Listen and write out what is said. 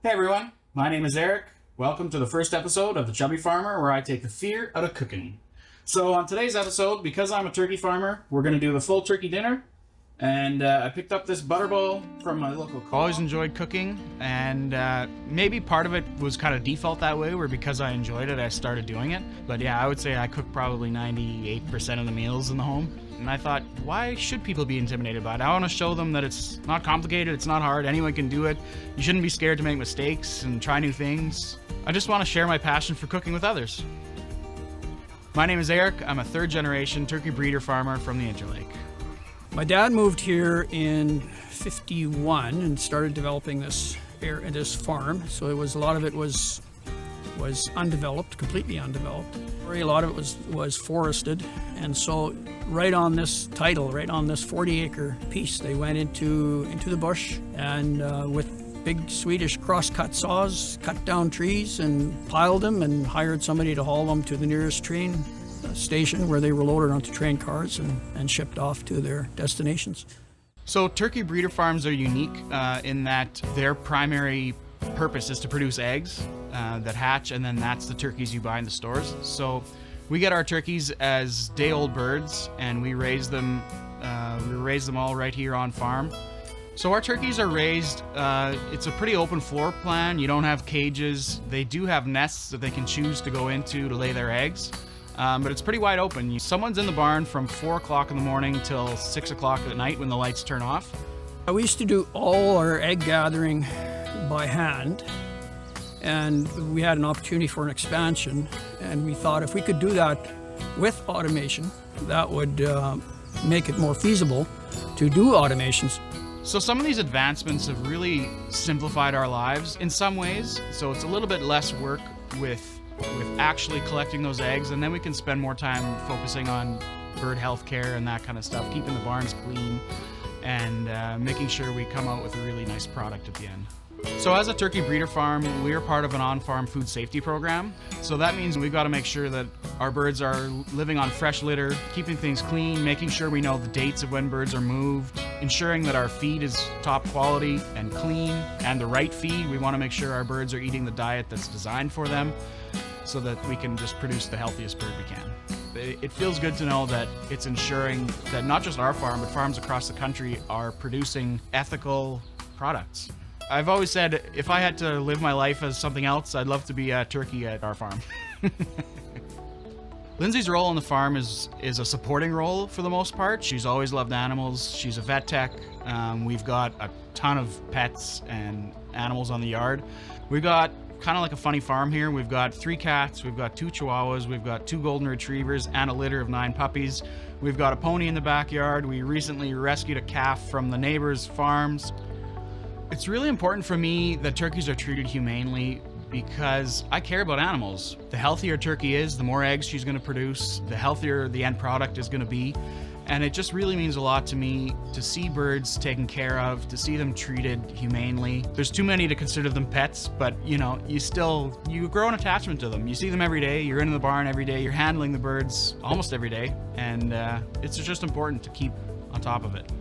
Hey everyone, my name is Eric. Welcome to the first episode of the Chubby Farmer, where I take the fear out of cooking. So on today's episode, because I'm a turkey farmer, we're going to do the full turkey dinner. And I picked up this butterball from my local co-op. Always enjoyed cooking, and maybe part of it was kind of default that way, where because I enjoyed it, I started doing it. But yeah, I would say I cook probably 98% of the meals in the home. And I thought, why should people be intimidated by it? I want to show them that it's not complicated, it's not hard, anyone can do it. You shouldn't be scared to make mistakes and try new things. I just want to share my passion for cooking with others. My name is Eric. I'm a third-generation turkey breeder farmer from the Interlake. My dad moved here in '51 and started developing this farm. So a lot of it was undeveloped, completely undeveloped. A lot of it was forested, and so right on this title, right on this 40-acre piece, they went into the bush and with big Swedish cross-cut saws, cut down trees and piled them, and hired somebody to haul them to the nearest train station, where they were loaded onto train cars and shipped off to their destinations. So turkey breeder farms are unique in that their primary purpose is to produce eggs that hatch, and then that's the turkeys you buy in the stores. So we get our turkeys as day-old birds, and we raise them all right here on farm. So our turkeys are raised, it's a pretty open floor plan. You don't have cages. They do have nests that they can choose to go into to lay their eggs. But it's pretty wide open. Someone's in the barn from 4 o'clock in the morning till 6 o'clock at night when the lights turn off. We used to do all our egg gathering by hand, and we had an opportunity for an expansion, and we thought if we could do that with automation, that would make it more feasible to do automations. So some of these advancements have really simplified our lives in some ways. So it's a little bit less work with actually collecting those eggs, and then we can spend more time focusing on bird health care and that kind of stuff, keeping the barns clean and making sure we come out with a really nice product at the end. So as a turkey breeder farm, we are part of an on-farm food safety program. So that means we've got to make sure that our birds are living on fresh litter, keeping things clean, making sure we know the dates of when birds are moved, ensuring that our feed is top quality and clean and the right feed. We want to make sure our birds are eating the diet that's designed for them, so that we can just produce the healthiest bird we can. It feels good to know that it's ensuring that not just our farm, but farms across the country are producing ethical products. I've always said if I had to live my life as something else, I'd love to be a turkey at our farm. Lindsay's role on the farm is a supporting role for the most part. She's always loved animals. She's a vet tech. We've got a ton of pets and animals on the yard. We've got kind of like a funny farm here. We've got 3 cats, we've got 2 chihuahuas, we've got 2 golden retrievers, and a litter of 9 puppies. We've got a pony in the backyard. We recently rescued a calf from the neighbor's farms. It's really important for me that turkeys are treated humanely because I care about animals. The healthier a turkey is, the more eggs she's going to produce, the healthier the end product is going to be. And it just really means a lot to me to see birds taken care of, to see them treated humanely. There's too many to consider them pets, but you grow an attachment to them. You see them every day, you're in the barn every day, you're handling the birds almost every day, and it's just important to keep on top of it.